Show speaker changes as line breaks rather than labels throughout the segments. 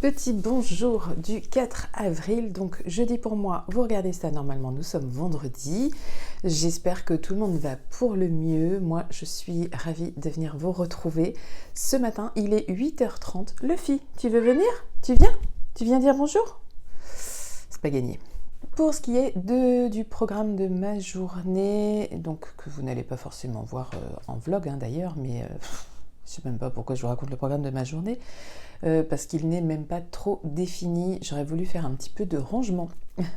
Petit bonjour du 4 avril, donc jeudi pour moi, vous regardez ça normalement, nous sommes vendredi. J'espère que tout le monde va pour le mieux. Moi, je suis ravie de venir vous retrouver. Ce matin, il est 8h30. Luffy, tu veux venir? Tu viens? Tu viens dire bonjour? C'est pas gagné. Pour ce qui est du programme de ma journée, donc que vous n'allez pas forcément voir en vlog d'ailleurs, mais je sais même pas pourquoi je vous raconte le programme de ma journée. Parce qu'il n'est même pas trop défini. J'aurais voulu faire un petit peu de rangement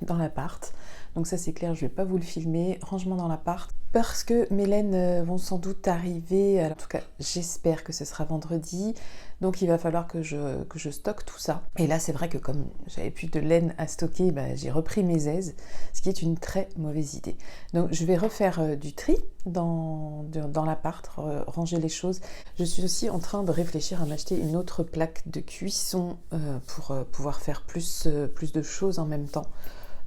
dans l'appart. Donc ça c'est clair, je ne vais pas vous le filmer. Rangement dans l'appart. Parce que mes laines vont sans doute arriver. Alors, en tout cas, j'espère que ce sera vendredi. Donc il va falloir que je stocke tout ça. Et là c'est vrai que comme j'avais plus de laine à stocker, j'ai repris mes aises. Ce qui est une très mauvaise idée. Donc je vais refaire du tri dans l'appart, ranger les choses. Je suis aussi en train de réfléchir à m'acheter une autre plaque de cuisson pour pouvoir faire plus de choses en même temps.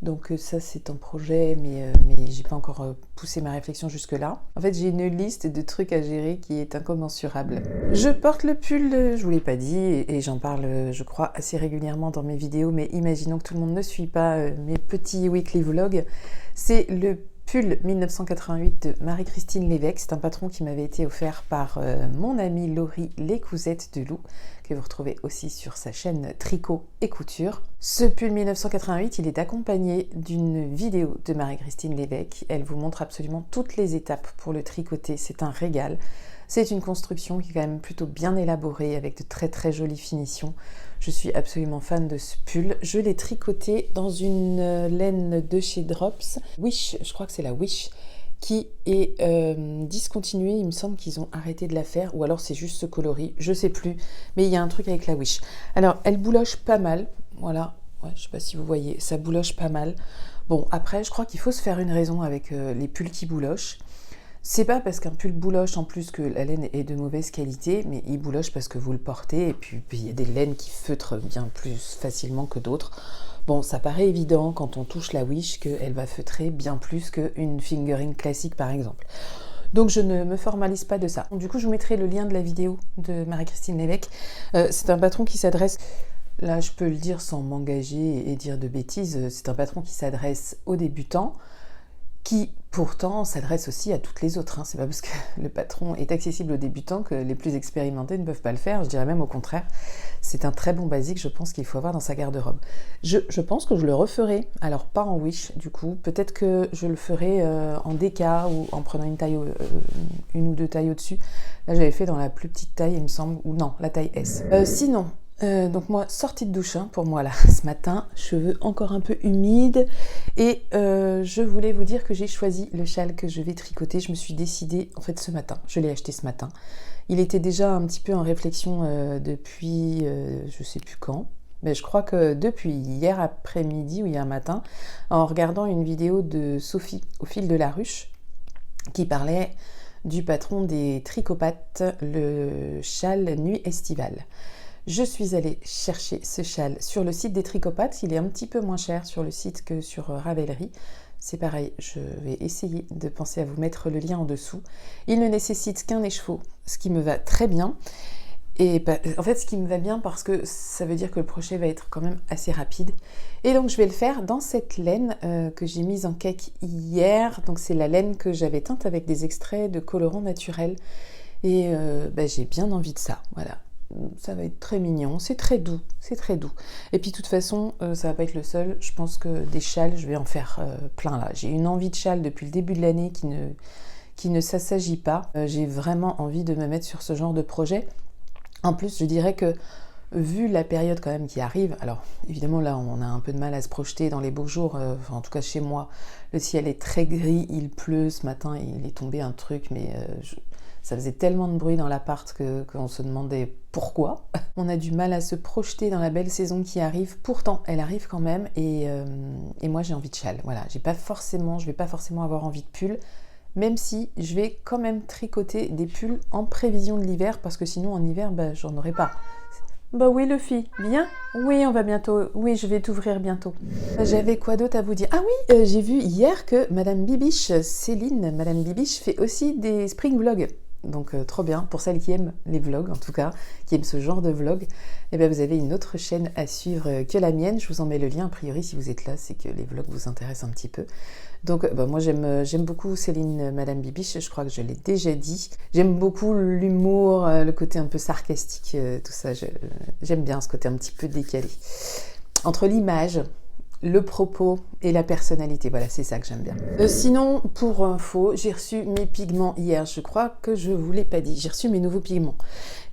Donc ça c'est un projet, mais j'ai pas encore poussé ma réflexion jusque là. En fait j'ai une liste de trucs à gérer qui est incommensurable. Je porte le pull, je vous l'ai pas dit, et j'en parle je crois assez régulièrement dans mes vidéos, mais imaginons que tout le monde ne suit pas mes petits weekly vlogs. C'est le pull 1988 de Marie-Christine Lévesque. C'est un patron qui m'avait été offert par mon amie Laurie Les Cousettes de Loup, que vous retrouvez aussi sur sa chaîne Tricot et Couture. Ce pull 1988, il est accompagné d'une vidéo de Marie-Christine Lévesque. Elle vous montre absolument toutes les étapes pour le tricoter. C'est un régal. C'est une construction qui est quand même plutôt bien élaborée avec de très très jolies finitions. Je suis absolument fan de ce pull. Je l'ai tricoté dans une laine de chez Drops. Wish, je crois que c'est la Wish, qui est discontinuée. Il me semble qu'ils ont arrêté de la faire, ou alors c'est juste ce coloris, je sais plus. Mais il y a un truc avec la Wish. Alors, elle bouloche pas mal. Voilà, ouais, je sais pas si vous voyez, ça bouloche pas mal. Bon, après, je crois qu'il faut se faire une raison avec les pulls qui boulochent. C'est pas parce qu'un pull bouloche en plus que la laine est de mauvaise qualité, mais il bouloche parce que vous le portez, et puis il y a des laines qui feutrent bien plus facilement que d'autres. Bon, ça paraît évident quand on touche la Wish qu'elle va feutrer bien plus qu'une fingering classique par exemple. Donc je ne me formalise pas de ça. Du coup, je vous mettrai le lien de la vidéo de Marie-Christine Lévesque. C'est un patron qui s'adresse... Là, je peux le dire sans m'engager et dire de bêtises, c'est un patron qui s'adresse aux débutants, qui pourtant s'adresse aussi à toutes les autres. C'est pas parce que le patron est accessible aux débutants que les plus expérimentés ne peuvent pas le faire. Je dirais même au contraire. C'est un très bon basique, je pense, qu'il faut avoir dans sa garde-robe. Je pense que je le referai. Alors pas en Wish, du coup. Peut-être que je le ferai en DK ou en prenant une ou deux tailles au-dessus. Là, j'avais fait dans la plus petite taille, il me semble. Ou non, la taille S. Sinon... donc moi, sortie de douche pour moi là, ce matin, cheveux encore un peu humides, et je voulais vous dire que j'ai choisi le châle que je vais tricoter. Je me suis décidée, en fait ce matin, je l'ai acheté ce matin. Il était déjà un petit peu en réflexion depuis je sais plus quand, mais je crois que depuis hier après-midi ou hier matin, en regardant une vidéo de Sophie au fil de la ruche, qui parlait du patron des tricopates, le châle nuit estivale. Je suis allée chercher ce châle sur le site des Tricopates. Il est un petit peu moins cher sur le site que sur Ravelry. C'est pareil, je vais essayer de penser à vous mettre le lien en dessous. Il ne nécessite qu'un écheveau, ce qui me va très bien. Et en fait, ce qui me va bien parce que ça veut dire que le crochet va être quand même assez rapide. Et donc, je vais le faire dans cette laine que j'ai mise en cake hier. Donc, c'est la laine que j'avais teinte avec des extraits de colorants naturels. Et j'ai bien envie de ça, voilà. Ça va être très mignon, c'est très doux, c'est très doux. Et puis de toute façon, ça va pas être le seul. Je pense que des châles, je vais en faire plein là. J'ai une envie de châle depuis le début de l'année qui ne s'assagit pas. J'ai vraiment envie de me mettre sur ce genre de projet. En plus, je dirais que vu la période quand même qui arrive, alors évidemment là on a un peu de mal à se projeter dans les beaux jours, en tout cas chez moi, le ciel est très gris, il pleut, ce matin il est tombé un truc, mais ça faisait tellement de bruit dans l'appart qu'on se demandait pourquoi. On a du mal à se projeter dans la belle saison qui arrive, pourtant elle arrive quand même, et moi j'ai envie de châle, voilà, je vais pas forcément avoir envie de pull, même si je vais quand même tricoter des pulls en prévision de l'hiver, parce que sinon en hiver, j'en aurai pas. Bah oui, Luffy, bien? Oui, on va bientôt. Oui, je vais t'ouvrir bientôt. J'avais quoi d'autre à vous dire? Ah oui, j'ai vu hier que Madame Bibiche, Céline, Madame Bibiche, fait aussi des spring vlogs. Donc trop bien, pour celles qui aiment les vlogs en tout cas, qui aiment ce genre de vlog, eh bien, vous avez une autre chaîne à suivre que la mienne. Je vous en mets le lien, a priori si vous êtes là, c'est que les vlogs vous intéressent un petit peu. Donc moi j'aime beaucoup Céline Madame Bibiche, je crois que je l'ai déjà dit. J'aime beaucoup l'humour, le côté un peu sarcastique, tout ça, j'aime bien ce côté un petit peu décalé. Entre l'image, le propos et la personnalité, voilà, c'est ça que j'aime bien. Sinon, pour info, j'ai reçu mes pigments hier, je crois que je vous l'ai pas dit, j'ai reçu mes nouveaux pigments.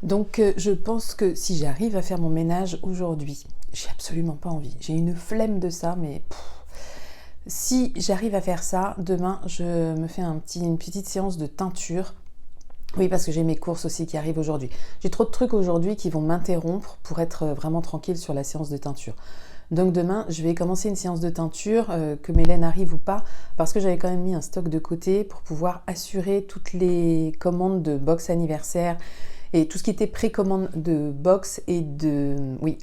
Donc je pense que si j'arrive à faire mon ménage aujourd'hui, j'ai absolument pas envie, j'ai une flemme de ça, mais si j'arrive à faire ça, demain je me fais une petite séance de teinture. Oui, parce que j'ai mes courses aussi qui arrivent aujourd'hui. J'ai trop de trucs aujourd'hui qui vont m'interrompre pour être vraiment tranquille sur la séance de teinture. Donc demain, je vais commencer une séance de teinture, que Mélène arrive ou pas, parce que j'avais quand même mis un stock de côté pour pouvoir assurer toutes les commandes de box anniversaire et tout ce qui était précommande de box et de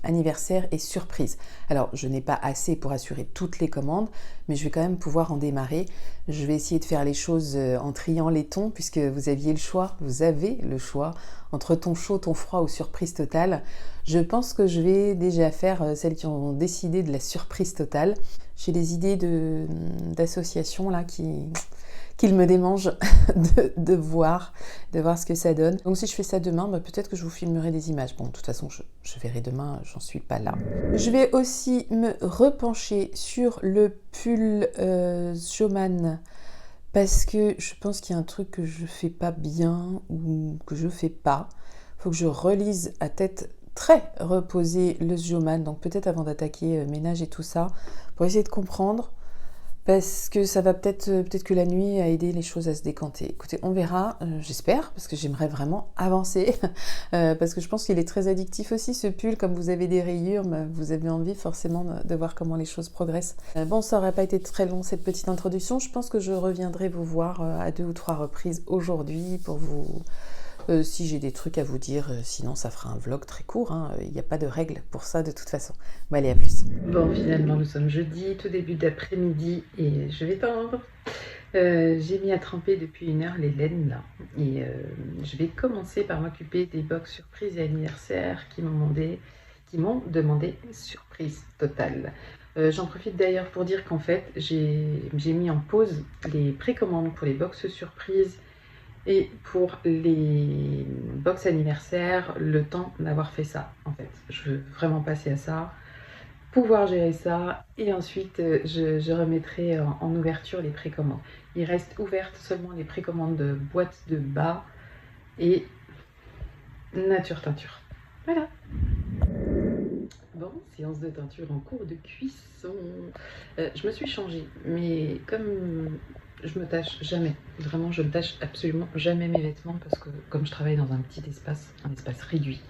anniversaire et surprise. Alors, je n'ai pas assez pour assurer toutes les commandes, mais je vais quand même pouvoir en démarrer. Je vais essayer de faire les choses en triant les tons, puisque vous avez le choix entre ton chaud, ton froid ou surprise totale. Je pense que je vais déjà faire celles qui ont décidé de la surprise totale. J'ai des idées d'associations là qu'il me démange de voir ce que ça donne. Donc si je fais ça demain, peut-être que je vous filmerai des images. Bon, de toute façon, je verrai demain, j'en suis pas là. Je vais aussi me repencher sur le pull Joman, parce que je pense qu'il y a un truc que je fais pas bien ou que je fais pas. Faut que je relise à tête très reposée le Joman, donc peut-être avant d'attaquer ménage et tout ça, pour essayer de comprendre. Parce que ça va peut-être que la nuit a aidé les choses à se décanter. Écoutez, on verra, j'espère, parce que j'aimerais vraiment avancer. Parce que je pense qu'il est très addictif aussi, ce pull. Comme vous avez des rayures, vous avez envie forcément de voir comment les choses progressent. Bon, ça n'aurait pas été très long cette petite introduction. Je pense que je reviendrai vous voir à 2 ou 3 reprises aujourd'hui pour vous... si j'ai des trucs à vous dire, sinon ça fera un vlog très court, hein. Il n'y a pas de règle pour ça de toute façon. Bon allez, à plus. Bon, finalement nous sommes jeudi, tout début d'après-midi et je vais tendre. J'ai mis à tremper depuis 1 heure les laines là et je vais commencer par m'occuper des box surprises et anniversaires qui m'ont demandé surprise totale. J'en profite d'ailleurs pour dire qu'en fait j'ai mis en pause les précommandes pour les box surprises et pour les box anniversaires, le temps d'avoir fait ça, en fait. Je veux vraiment passer à ça, pouvoir gérer ça, et ensuite je remettrai en ouverture les précommandes. Il reste ouvertes seulement les précommandes de boîtes de bas et nature teinture. Voilà. Bon, séance de teinture en cours de cuisson. Je me suis changée, mais comme je me tâche jamais, vraiment je ne tâche absolument jamais mes vêtements parce que comme je travaille dans un petit espace, un espace réduit,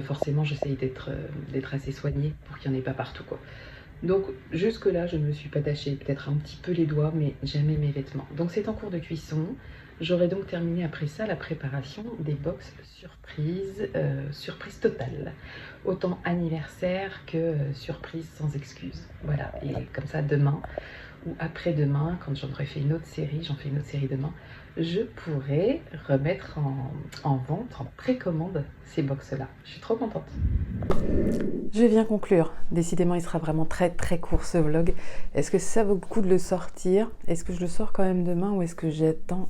forcément j'essaye d'être assez soignée pour qu'il n'y en ait pas partout quoi. Donc jusque là je ne me suis pas tachée, peut-être un petit peu les doigts mais jamais mes vêtements. Donc c'est en cours de cuisson. J'aurai donc terminé après ça la préparation des box surprise, surprise totale. Autant anniversaire que surprise sans excuse. Voilà, et comme ça demain ou après-demain, quand j'en aurai fait une autre série, j'en fais une autre série demain, je pourrai remettre en vente, en précommande ces box-là. Je suis trop contente. Je viens conclure. Décidément, il sera vraiment très très court ce vlog. Est-ce que ça vaut le coup de le sortir? Est-ce que je le sors quand même demain ou est-ce que j'attends?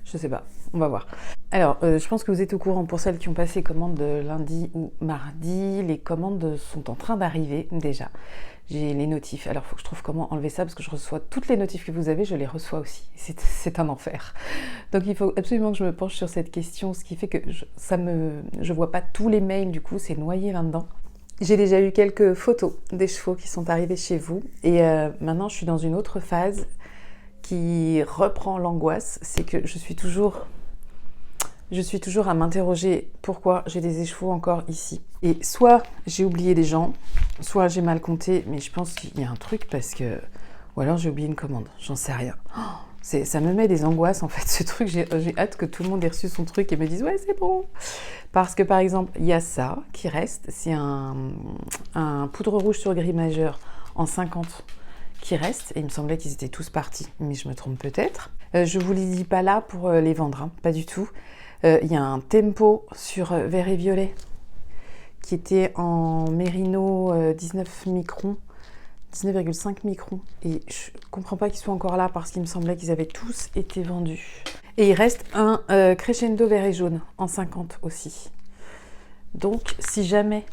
Je sais pas, on va voir. Alors, je pense que vous êtes au courant, pour celles qui ont passé commande lundi ou mardi, les commandes sont en train d'arriver déjà. J'ai les notifs, alors il faut que je trouve comment enlever ça, parce que je reçois toutes les notifs que vous avez, je les reçois aussi. C'est un enfer. Donc il faut absolument que je me penche sur cette question, ce qui fait que je vois pas tous les mails, du coup c'est noyé là-dedans. J'ai déjà eu quelques photos des chevaux qui sont arrivés chez vous, et maintenant je suis dans une autre phase qui reprend l'angoisse, c'est que je suis toujours à m'interroger pourquoi j'ai des écheveaux encore ici. Et soit j'ai oublié des gens, soit j'ai mal compté, mais je pense qu'il y a un truc parce que... Ou alors j'ai oublié une commande, j'en sais rien. Ça me met des angoisses en fait, ce truc, j'ai hâte que tout le monde ait reçu son truc et me dise « ouais c'est bon ». Parce que par exemple, il y a ça qui reste, c'est un poudre rouge sur gris majeur en 50 qui restent. Et il me semblait qu'ils étaient tous partis, mais je me trompe peut-être. Je vous les dis pas là pour les vendre, hein, pas du tout. Il y a un tempo sur vert et violet qui était en mérino 19 microns, 19,5 microns. Et je comprends pas qu'ils soient encore là parce qu'il me semblait qu'ils avaient tous été vendus. Et il reste un crescendo vert et jaune en 50 aussi. Donc si jamais,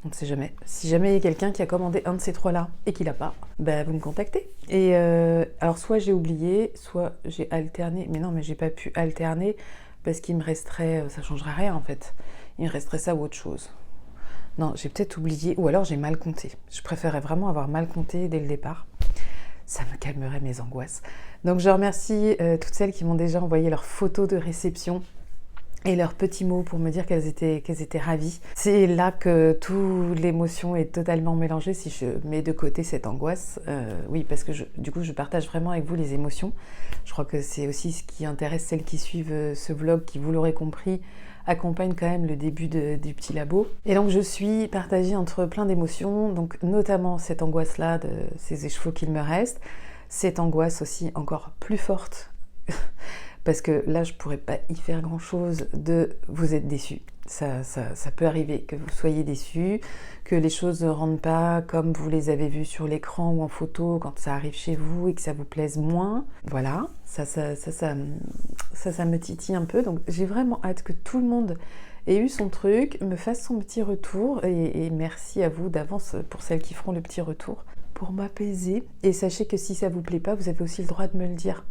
on ne sait jamais, si jamais il y a quelqu'un qui a commandé un de ces trois-là et qui l'a pas, bah vous me contactez. Et alors soit j'ai oublié, soit j'ai alterné, mais non, mais j'ai pas pu alterner parce qu'il me resterait, ça changerait rien en fait, il me resterait ça ou autre chose. Non, j'ai peut-être oublié, ou alors j'ai mal compté. Je préférerais vraiment avoir mal compté dès le départ. Ça me calmerait mes angoisses. Donc je remercie toutes celles qui m'ont déjà envoyé leurs photos de réception et leurs petits mots pour me dire qu'elles étaient ravies. C'est là que toute l'émotion est totalement mélangée si je mets de côté cette angoisse. Oui, parce que du coup, je partage vraiment avec vous les émotions. Je crois que c'est aussi ce qui intéresse celles qui suivent ce vlog, qui, vous l'aurez compris, accompagne quand même le début du petit labo. Et donc je suis partagée entre plein d'émotions, donc notamment cette angoisse-là de ces écheveaux qu'il me reste, cette angoisse aussi encore plus forte, parce que là je pourrais pas y faire grand-chose, de vous être déçus. Ça peut arriver que vous soyez déçus, que les choses ne rendent pas comme vous les avez vues sur l'écran ou en photo quand ça arrive chez vous et que ça vous plaise moins. Voilà, ça me titille un peu. Donc j'ai vraiment hâte que tout le monde ait eu son truc, me fasse son petit retour. Et merci à vous d'avance pour celles qui feront le petit retour pour m'apaiser. Et sachez que si ça vous plaît pas, vous avez aussi le droit de me le dire.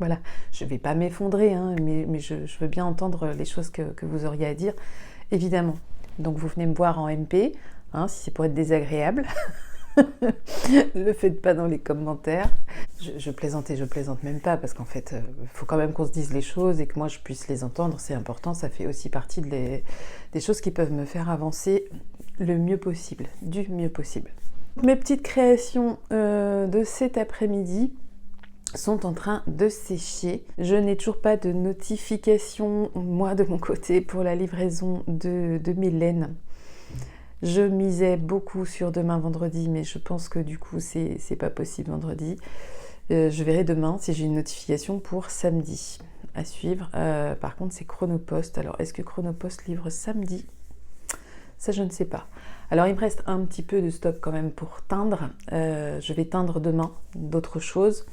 Voilà, je ne vais pas m'effondrer, hein, mais je veux bien entendre les choses que vous auriez à dire, évidemment. Donc vous venez me voir en MP, hein, si c'est pour être désagréable. Le faites pas dans les commentaires. Je plaisante même pas, parce qu'en fait, il faut quand même qu'on se dise les choses et que moi je puisse les entendre, c'est important, ça fait aussi partie des choses qui peuvent me faire avancer le mieux possible, du mieux possible. Mes petites créations de cet après-midi sont en train de sécher. Je n'ai toujours pas de notification, moi de mon côté, pour la livraison de Mylène. Je misais beaucoup sur demain vendredi, mais je pense que du coup c'est pas possible vendredi. Je verrai demain si j'ai une notification pour samedi à suivre. Par contre c'est Chronopost. Alors est-ce que Chronopost livre samedi? Ça je ne sais pas. Alors il me reste un petit peu de stock quand même pour teindre. Je vais teindre demain d'autres choses.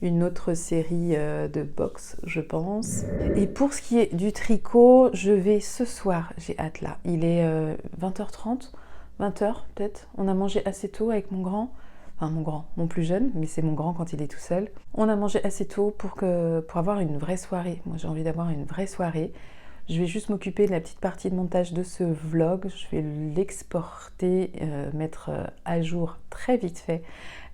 Une autre série de box, je pense. Et pour ce qui est du tricot, je vais ce soir, j'ai hâte là. Il est 20h30, 20h peut-être. On a mangé assez tôt avec mon grand, enfin mon plus jeune, mais c'est mon grand quand il est tout seul. On a mangé assez tôt pour avoir une vraie soirée. Moi j'ai envie d'avoir une vraie soirée. Je vais juste m'occuper de la petite partie de montage de ce vlog. Je vais l'exporter, mettre à jour très vite fait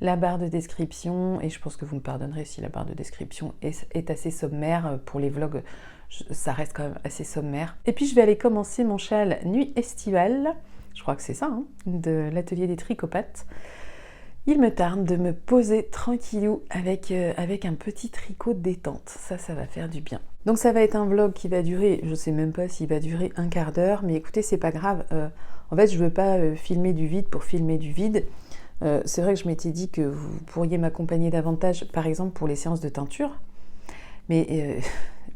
la barre de description. Et je pense que vous me pardonnerez si la barre de description est assez sommaire. Pour les vlogs, ça reste quand même assez sommaire. Et puis je vais aller commencer mon châle nuit estivale. Je crois que c'est ça, hein, de l'atelier des tricopates. Il me tarde de me poser tranquillou avec un petit tricot de détente. Ça va faire du bien. Donc ça va être un vlog qui va durer, je sais même pas s'il va durer un quart d'heure, mais écoutez, c'est pas grave. En fait, je veux pas filmer du vide pour filmer du vide. C'est vrai que je m'étais dit que vous pourriez m'accompagner davantage, par exemple pour les séances de teinture. Mais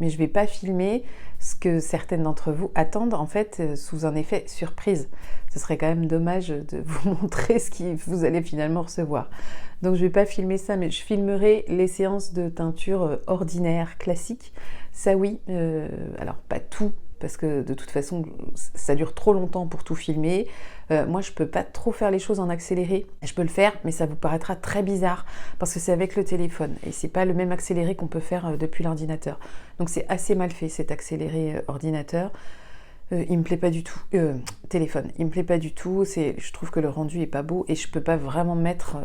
je vais pas filmer ce que certaines d'entre vous attendent, en fait, sous un effet surprise. Ce serait quand même dommage de vous montrer ce que vous allez finalement recevoir. Donc je vais pas filmer ça, mais je filmerai les séances de teinture ordinaires, classiques. Ça oui, alors pas tout, parce que de toute façon, ça dure trop longtemps pour tout filmer. Moi, je peux pas trop faire les choses en accéléré. Je peux le faire, mais ça vous paraîtra très bizarre, parce que c'est avec le téléphone, et c'est pas le même accéléré qu'on peut faire depuis l'ordinateur. Donc c'est assez mal fait, cet accéléré ordinateur. Il me plaît pas du tout. Téléphone, il me plaît pas du tout. Je trouve que le rendu est pas beau, et je peux pas vraiment mettre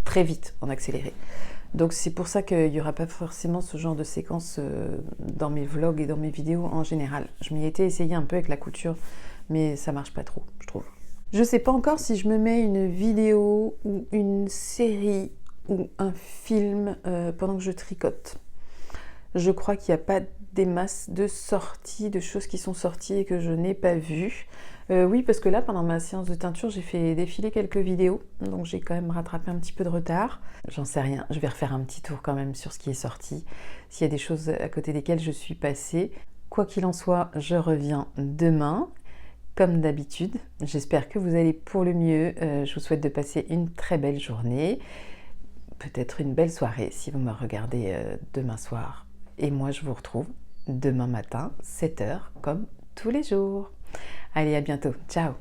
très vite en accéléré. Donc c'est pour ça qu'il n'y aura pas forcément ce genre de séquence dans mes vlogs et dans mes vidéos en général. Je m'y étais essayé un peu avec la couture, mais ça marche pas trop, je trouve. Je sais pas encore si je me mets une vidéo ou une série ou un film pendant que je tricote. Je crois qu'il n'y a pas des masses de sorties, de choses qui sont sorties et que je n'ai pas vues. Oui, parce que là, pendant ma séance de teinture, j'ai fait défiler quelques vidéos, donc j'ai quand même rattrapé un petit peu de retard. J'en sais rien, je vais refaire un petit tour quand même sur ce qui est sorti, s'il y a des choses à côté desquelles je suis passée. Quoi qu'il en soit, je reviens demain, comme d'habitude. J'espère que vous allez pour le mieux. Je vous souhaite de passer une très belle journée, peut-être une belle soirée si vous me regardez demain soir. Et moi, je vous retrouve demain matin, 7 h, comme tous les jours. Allez, à bientôt. Ciao!